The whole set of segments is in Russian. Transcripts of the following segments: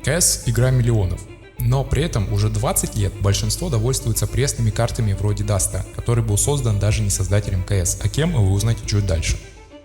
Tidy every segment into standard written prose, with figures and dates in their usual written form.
CS – игра миллионов. Но при этом уже 20 лет большинство довольствуется пресными картами вроде Даста, который был создан даже не создателем CS, а кем вы узнаете чуть дальше.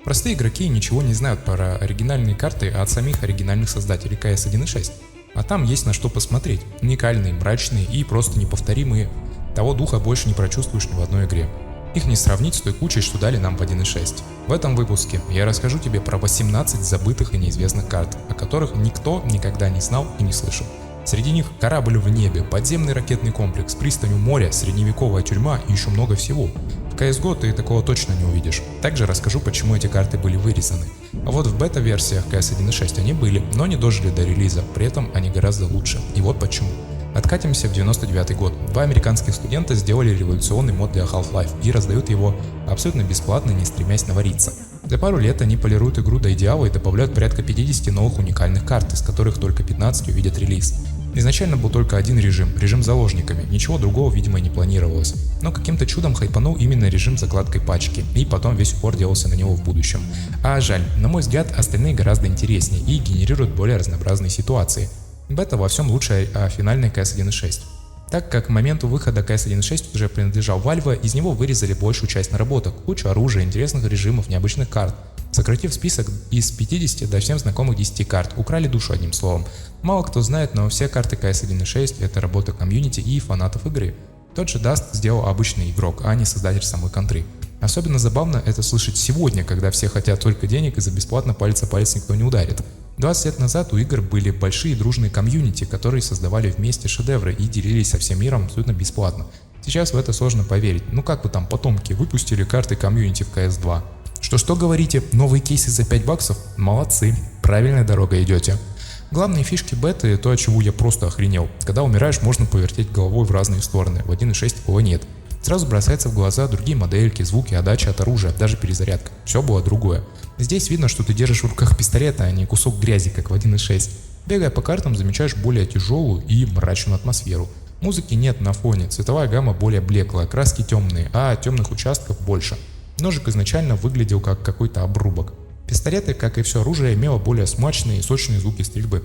Простые игроки ничего не знают про оригинальные карты от самих оригинальных создателей CS 1.6, а там есть на что посмотреть, уникальные, мрачные и просто неповторимые, того духа больше не прочувствуешь ни в одной игре. Их не сравнить с той кучей, что дали нам в 1.6. В этом выпуске я расскажу тебе про 18 забытых и неизвестных карт, о которых никто никогда не знал и не слышал. Среди них корабль в небе, подземный ракетный комплекс, пристань у моря, средневековая тюрьма и еще много всего. В CSGO ты такого точно не увидишь. Также расскажу, почему эти карты были вырезаны. А вот в бета-версиях CS 1.6 они были, но не дожили до релиза, при этом они гораздо лучше. И вот почему. Откатимся в 99 год. Два американских студента сделали революционный мод для Half-Life и раздают его абсолютно бесплатно, не стремясь навариться. За пару лет они полируют игру до идеала и добавляют порядка 50 новых уникальных карт, из которых только 15 увидят релиз. Изначально был только один режим с заложниками, ничего другого, видимо, не планировалось. Но каким-то чудом хайпанул именно режим с закладкой пачки, и потом весь упор делался на него в будущем. А жаль, на мой взгляд, остальные гораздо интереснее и генерируют более разнообразные ситуации. Бета во всем лучше финальной CS 1.6. Так как к моменту выхода CS 1.6 уже принадлежал Valve, из него вырезали большую часть наработок, кучу оружия, интересных режимов, необычных карт. Сократив список из 50 до всем знакомых 10 карт, украли душу одним словом. Мало кто знает, но все карты CS 1.6 это работа комьюнити и фанатов игры. Тот же Dust сделал обычный игрок, а не создатель самой контры. Особенно забавно это слышать сегодня, когда все хотят только денег и за бесплатно палец о палец никто не ударит. 20 лет назад у игр были большие дружные комьюнити, которые создавали вместе шедевры и делились со всем миром абсолютно бесплатно. Сейчас в это сложно поверить. Ну как вы там, потомки, выпустили карты комьюнити в CS2? Что говорите, новые кейсы за 5 баксов? Молодцы, правильной дорогой идете. Главные фишки беты, то от чего я просто охренел. Когда умираешь, можно повертеть головой в разные стороны, в 1.6 такого нет. Сразу бросается в глаза другие модельки, звуки, отдача от оружия, даже перезарядка. Все было другое. Здесь видно, что ты держишь в руках пистолет, а не кусок грязи, как в 1.6. Бегая по картам, замечаешь более тяжелую и мрачную атмосферу. Музыки нет на фоне, цветовая гамма более блеклая, краски темные, а темных участков больше. Ножик изначально выглядел как какой-то обрубок. Пистолеты, как и все оружие, имело более смачные и сочные звуки стрельбы.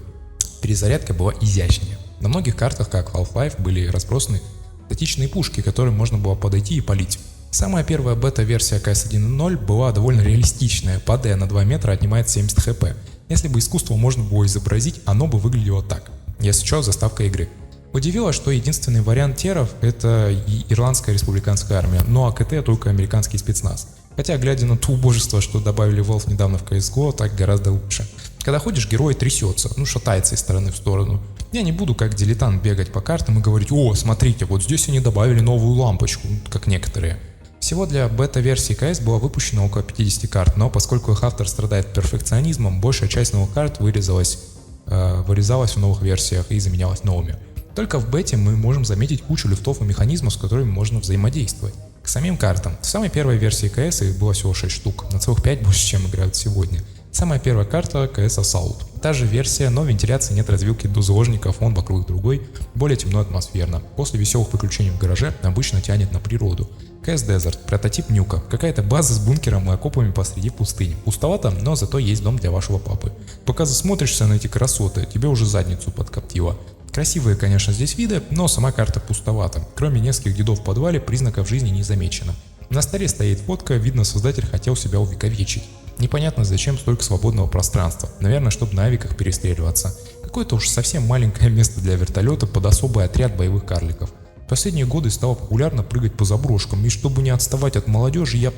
Перезарядка была изящнее. На многих картах, как Half-Life, были разбросаны статичные пушки, к которым можно было подойти и палить. Самая первая бета-версия CS 1.0 была довольно реалистичная, падая на 2 метра отнимает 70 хп. Если бы искусство можно было изобразить, оно бы выглядело так, если что, заставка игры. Удивило, что единственный вариант теров это Ирландская республиканская армия, но АКТ только американский спецназ. Хотя, глядя на то убожество, что добавили Valve недавно в CSGO, так гораздо лучше. Когда ходишь, герой трясется, шатается из стороны в сторону. Я не буду как дилетант бегать по картам и говорить: о, смотрите, вот здесь они добавили новую лампочку, как некоторые. Всего для бета-версии CS было выпущено около 50 карт, но поскольку их автор страдает перфекционизмом, большая часть новых карт вырезалась в новых версиях и заменялась новыми. Только в бете мы можем заметить кучу лифтов и механизмов, с которыми можно взаимодействовать. К самим картам. В самой первой версии CS их было всего 6 штук, на целых 5 больше, чем играют сегодня. Самая первая карта CS Assault. Та же версия, но вентиляции нет, развилки до заложника, фон вокруг другой, более темно атмосферно. После веселых приключений в гараже обычно тянет на природу. CS Desert, прототип нюка, какая-то база с бункером и окопами посреди пустыни. Пустовато, но зато есть дом для вашего папы. Пока засмотришься на эти красоты, тебе уже задницу подкоптило. Красивые, конечно, здесь виды, но сама карта пустовата. Кроме нескольких дедов в подвале, признаков жизни не замечено. На столе стоит фотка, видно, создатель хотел себя увековечить. Непонятно, зачем столько свободного пространства. Наверное, чтобы на авиках перестреливаться. Какое-то уж совсем маленькое место для вертолета под особый отряд боевых карликов. В последние годы стало популярно прыгать по заброшкам, и чтобы не отставать от молодежи, я...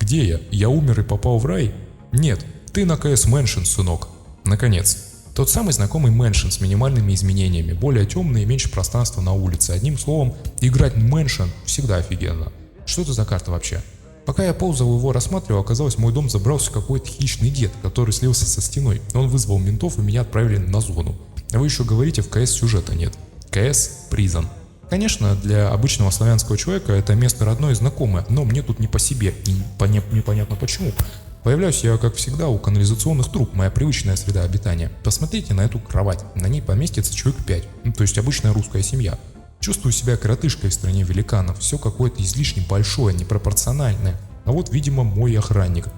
Где я? Я умер и попал в рай? Нет, ты на CS Mansion, сынок. Наконец. Тот самый знакомый Mansion с минимальными изменениями, более темный и меньше пространства на улице. Одним словом, играть в Mansion всегда офигенно. Что это за карта вообще? Пока я ползал его рассматривал, оказалось, в мой дом забрался какой-то хищный дед, который слился со стеной. Он вызвал ментов и меня отправили на зону. А вы еще говорите, в CS сюжета нет. CS Prison. Конечно, для обычного славянского человека это место родное и знакомое, но мне тут не по себе, и непонятно почему. Появляюсь я, как всегда, у канализационных труб, моя привычная среда обитания. Посмотрите на эту кровать, на ней поместится человек 5, то есть обычная русская семья. Чувствую себя коротышкой в стране великанов, все какое-то излишне большое, непропорциональное. А вот, видимо, мой охранник.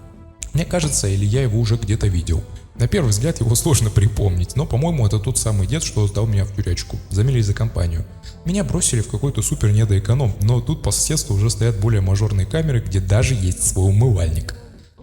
Мне кажется, или я его уже где-то видел. На первый взгляд его сложно припомнить, но, по-моему, это тот самый дед, что сдал меня в тюрячку. Замели за компанию. Меня бросили в какой-то супер недоэконом, но тут по соседству уже стоят более мажорные камеры, где даже есть свой умывальник.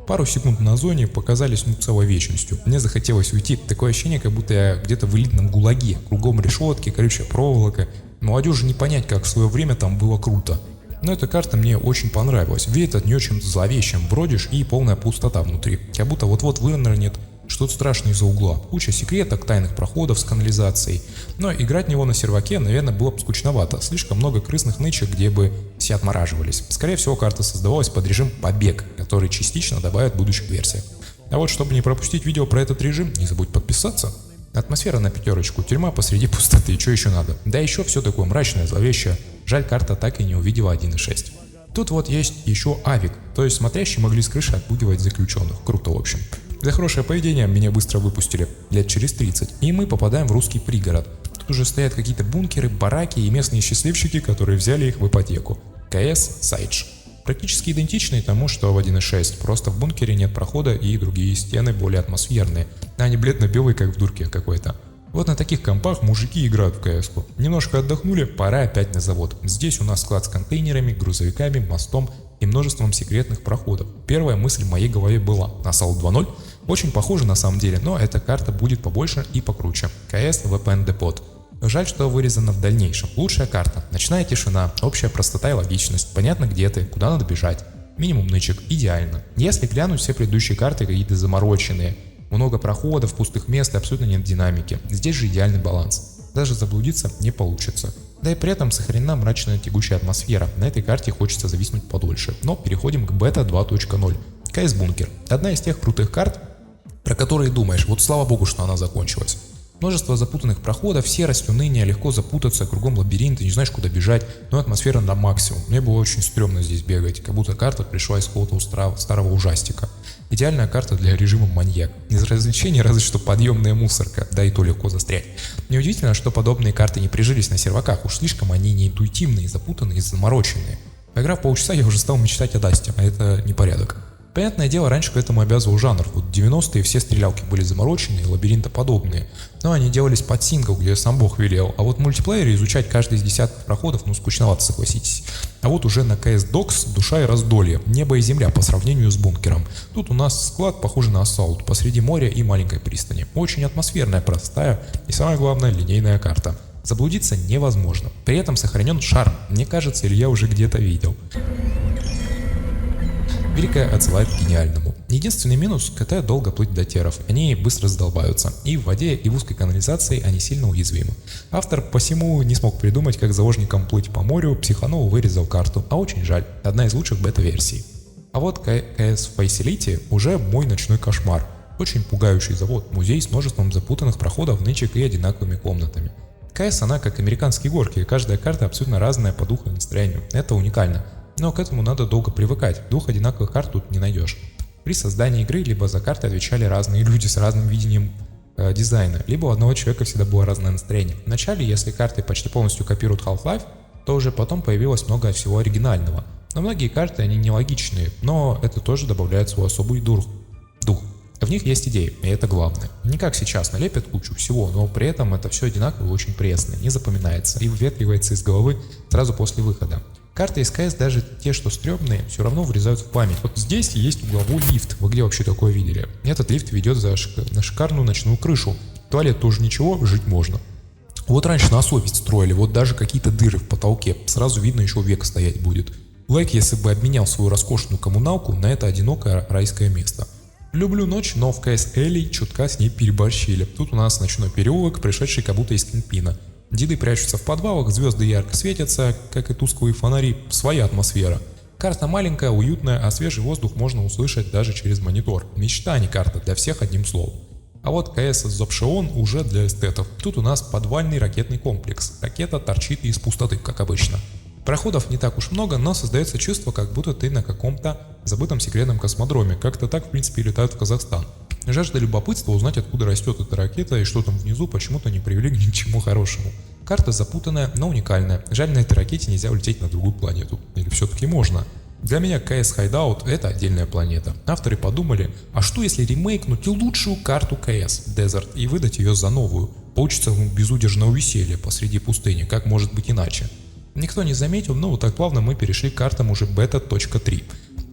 Пару секунд на зоне показались целой вечностью. Мне захотелось уйти. Такое ощущение, как будто я где-то в элитном гулаге. Кругом решетки, колючая проволока. Молодежи не понять, как в свое время там было круто. Но эта карта мне очень понравилась. Веет от нее чем-то зловещим. Бродишь и полная пустота внутри. Как будто вот-вот вынырнет что-то страшное из-за угла. Куча секреток, тайных проходов с канализацией. Но играть в него на серваке, наверное, было бы скучновато. Слишком много крысных нычек, где бы все отмораживались. Скорее всего, карта создавалась под режим «Побег», который частично добавят в будущих версиях. А вот чтобы не пропустить видео про этот режим, не забудь подписаться. Атмосфера на 5, тюрьма посреди пустоты, что еще надо? Да еще все такое мрачное, зловещее. Жаль, карта так и не увидела 1.6. Тут вот есть еще авик, то есть смотрящие могли с крыши отпугивать заключенных. Круто, в общем. За хорошее поведение меня быстро выпустили, лет через 30, и мы попадаем в русский пригород. Тут уже стоят какие-то бункеры, бараки и местные счастливчики, которые взяли их в ипотеку. КС Сайдж. Практически идентичный тому, что в 1.6, просто в бункере нет прохода и другие стены более атмосферные, а не бледно-белые, как в дурке какой-то. Вот на таких компах мужики играют в КС-ку. Немножко отдохнули, пора опять на завод. Здесь у нас склад с контейнерами, грузовиками, мостом и множеством секретных проходов. Первая мысль в моей голове была: Assault 2.0 очень похоже на самом деле, но эта карта будет побольше и покруче. КС VPN Depot. Жаль, что вырезано в дальнейшем. Лучшая карта, ночная тишина, общая простота и логичность, понятно где ты, куда надо бежать. Минимум нычек, идеально. Если глянуть, все предыдущие карты какие-то замороченные. Много проходов, пустых мест и абсолютно нет динамики. Здесь же идеальный баланс. Даже заблудиться не получится. Да и при этом сохранена мрачная тягучая атмосфера. На этой карте хочется зависнуть подольше. Но переходим к бета 2.0. КС Бункер. Одна из тех крутых карт, про которые думаешь, вот слава богу, что она закончилась. Множество запутанных проходов, серость, уныние, легко запутаться, кругом лабиринты, не знаешь, куда бежать, но атмосфера на максимум. Мне было очень стрёмно здесь бегать, как будто карта пришла из какого-то старого ужастика. Идеальная карта для режима маньяк. Из развлечений разве что подъемная мусорка, да и то легко застрять. Неудивительно, что подобные карты не прижились на серваках, уж слишком они неинтуитивные, запутанные и замороченные. Поиграв полчаса, я уже стал мечтать о Дасте, а это непорядок. Понятное дело, раньше к этому обязывал жанр. Вот 90-е все стрелялки были замороченные, лабиринтоподобные. Но они делались под сингл, где сам бог велел. А вот в мультиплеере изучать каждый из десятков проходов, скучновато, согласитесь. А вот уже на CS Docs душа и раздолье, небо и земля по сравнению с бункером. Тут у нас склад похожий на Assault, посреди моря и маленькой пристани. Очень атмосферная, простая и, самое главное, линейная карта. Заблудиться невозможно. При этом сохранен шарм. Мне кажется, или я уже где-то видел. Великая отсылает к гениальному. Единственный минус – КТ долго плыть до теров, они быстро задолбаются. И в воде, и в узкой канализации они сильно уязвимы. Автор посему не смог придумать, как заложникам плыть по морю, психанул, вырезал карту. А очень жаль, одна из лучших бета-версий. А вот CS Facility уже мой ночной кошмар. Очень пугающий завод, музей с множеством запутанных проходов, нычек и одинаковыми комнатами. CS она как американские горки, каждая карта абсолютно разная по духу и настроению. Это уникально. Но к этому надо долго привыкать, двух одинаковых карт тут не найдешь. При создании игры либо за карты отвечали разные люди с разным видением дизайна, либо у одного человека всегда было разное настроение. Вначале, если карты почти полностью копируют Half-Life, то уже потом появилось много всего оригинального. Но многие карты они нелогичные, но это тоже добавляет свой особый дух. В них есть идеи, и это главное. Не как сейчас, налепят кучу всего, но при этом это все одинаково и очень пресное, не запоминается и выветривается из головы сразу после выхода. Карты из КС, даже те, что стрёмные, все равно врезаются в память. Вот здесь есть угловой лифт, вы где вообще такое видели? Этот лифт ведет на шикарную ночную крышу. Туалет тоже ничего, жить можно. Вот раньше на совесть строили, вот даже какие-то дыры в потолке, сразу видно, еще век стоять будет. Лайк, если бы обменял свою роскошную коммуналку на это одинокое райское место. Люблю ночь, но в КС Элли чутка с ней переборщили. Тут у нас ночной переулок, пришедший как будто из Кингпина. Деды прячутся в подвалах, звезды ярко светятся, как и тусклые фонари, своя атмосфера. Карта маленькая, уютная, а свежий воздух можно услышать даже через монитор. Мечта, а не карта, для всех одним словом. А вот КС Зопшион уже для эстетов. Тут у нас подвальный ракетный комплекс. Ракета торчит из пустоты, как обычно. Проходов не так уж много, но создается чувство, как будто ты на каком-то забытом секретном космодроме. Как-то так, в принципе, летают в Казахстан. Жажда любопытства узнать, откуда растет эта ракета и что там внизу, почему-то не привели ни к чему хорошему. Карта запутанная, но уникальная. Жаль, на этой ракете нельзя улететь на другую планету. Или все-таки можно? Для меня CS Hideout — это отдельная планета. Авторы подумали, а что если ремейкнуть лучшую карту CS Desert и выдать ее за новую? Получится безудержное веселье посреди пустыни, как может быть иначе? Никто не заметил, но вот так плавно мы перешли к картам уже бета.3.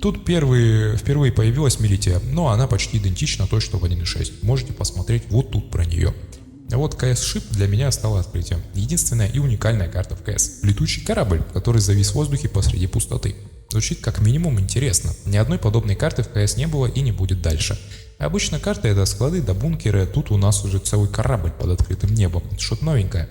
Тут впервые появилась Милития, но она почти идентична той, что в 1.6. Можете посмотреть вот тут про нее. А вот CS Ship для меня стало открытием. Единственная и уникальная карта в CS. Летучий корабль, который завис в воздухе посреди пустоты. Звучит как минимум интересно. Ни одной подобной карты в CS не было и не будет дальше. Обычно карты — это склады до бункера, тут у нас уже целый корабль под открытым небом. Что-то новенькое.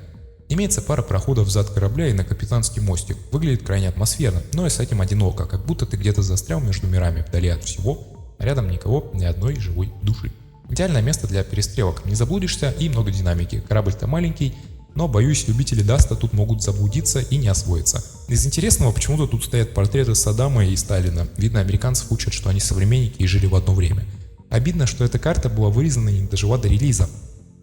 Имеется пара проходов взад корабля и на капитанский мостик. Выглядит крайне атмосферно, но и с этим одиноко, как будто ты где-то застрял между мирами, вдали от всего, а рядом никого, ни одной живой души. Идеальное место для перестрелок, не заблудишься и много динамики. Корабль-то маленький, но, боюсь, любители Даста тут могут заблудиться и не освоиться. Из интересного, почему-то тут стоят портреты Саддама и Сталина. Видно, американцев учат, что они современники и жили в одно время. Обидно, что эта карта была вырезана и не дожила до релиза.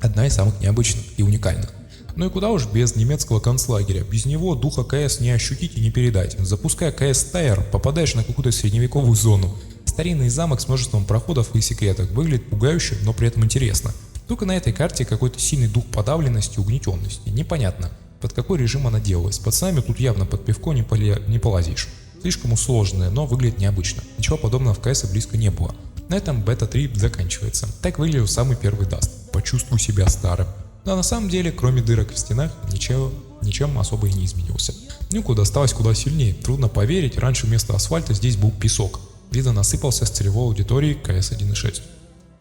Одна из самых необычных и уникальных. Ну и куда уж без немецкого концлагеря. Без него духа КС не ощутить и не передать. Запуская КС Тайр, попадаешь на какую-то средневековую зону. Старинный замок с множеством проходов и секреток. Выглядит пугающе, но при этом интересно. Только на этой карте какой-то сильный дух подавленности и угнетенности. Непонятно, под какой режим она делалась. Пацанами тут явно под пивко не полазишь. Слишком усложненная, но выглядит необычно. Ничего подобного в КС близко не было. На этом бета 3 заканчивается. Так выглядел самый первый Даст. Почувствуй себя старым. Но на самом деле, кроме дырок в стенах, ничем особо и не изменился. Нюку досталось куда сильнее. Трудно поверить, раньше вместо асфальта здесь был песок. Видно, насыпался с целевой аудитории CS 1.6.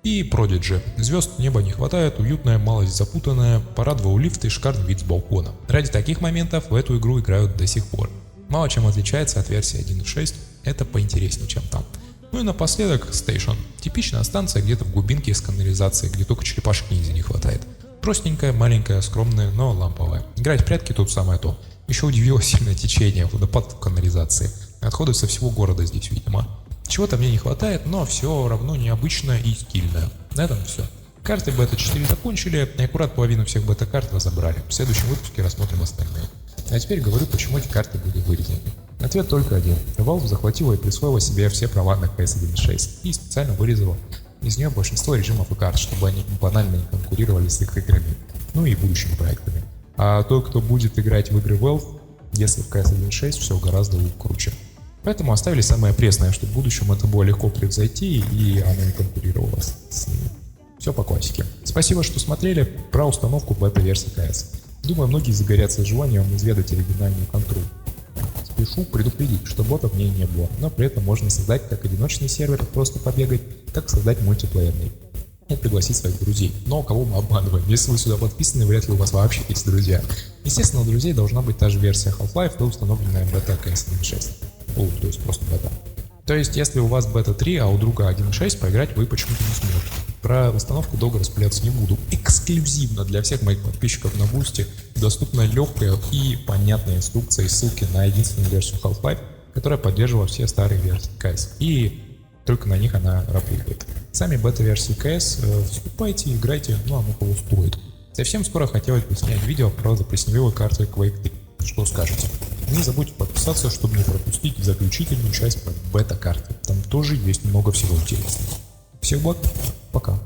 И Prodigy. Звезд неба не хватает, уютная, малость запутанная, порадовал лифт и шикарный вид с балкона. Ради таких моментов в эту игру играют до сих пор. Мало чем отличается от версии 1.6, это поинтереснее, чем там. Ну и напоследок Station. Типичная станция где-то в глубинке с канализацией, где только черепашек ниндзя не хватает. Простенькая, маленькая, скромная, но ламповая. Играть в прятки тут самое то. Еще удивило сильное течение, водопад в канализации. Отходы со всего города здесь, видимо. Чего-то мне не хватает, но все равно необычное и стильное. На этом все. Карты бета 4 закончили, и аккурат половину всех бета-карт разобрали. В следующем выпуске рассмотрим остальные. А теперь говорю, почему эти карты были вырезаны. Ответ только один. Valve захватила и присвоила себе все права на CS 1.6 и специально вырезала из нее большинство режимов и карт, чтобы они банально не конкурировали с их играми, ну и будущими проектами. А тот, кто будет играть в игры Valve, если в CS 1.6 все гораздо круче. Поэтому оставили самое пресное, чтобы в будущем это было легко превзойти и оно не конкурировало с ними. Все по классике. Спасибо, что смотрели про установку бета-версии CS. Думаю, многие загорятся желанием изведать оригинальную контру. Спешу предупредить, что ботов в ней не было, но при этом можно создать как одиночный сервер, просто побегать, так создать мультиплеерный и пригласить своих друзей. Но кого мы обманываем? Если вы сюда подписаны, вряд ли у вас вообще есть друзья. Естественно, у друзей должна быть та же версия Half-Life и установленная бета CS 1.6. То есть просто бета. То есть, если у вас бета 3, а у друга 1.6, поиграть вы почему-то не сможете. Про установку долго распыляться не буду. Эксклюзивно для всех моих подписчиков на Boosty доступна легкая и понятная инструкция и ссылки на единственную версию Half-Life, которая поддерживала все старые версии CS. И только на них она работает. Сами бета-версии CS вступайте, играйте, ну а ну кого стоит. Совсем скоро хотелось бы снять видео про заплесневелые карты Quake 3. Что скажете? Не забудьте подписаться, чтобы не пропустить заключительную часть про бета-карты. Там тоже есть много всего интересного. Всех благ, пока.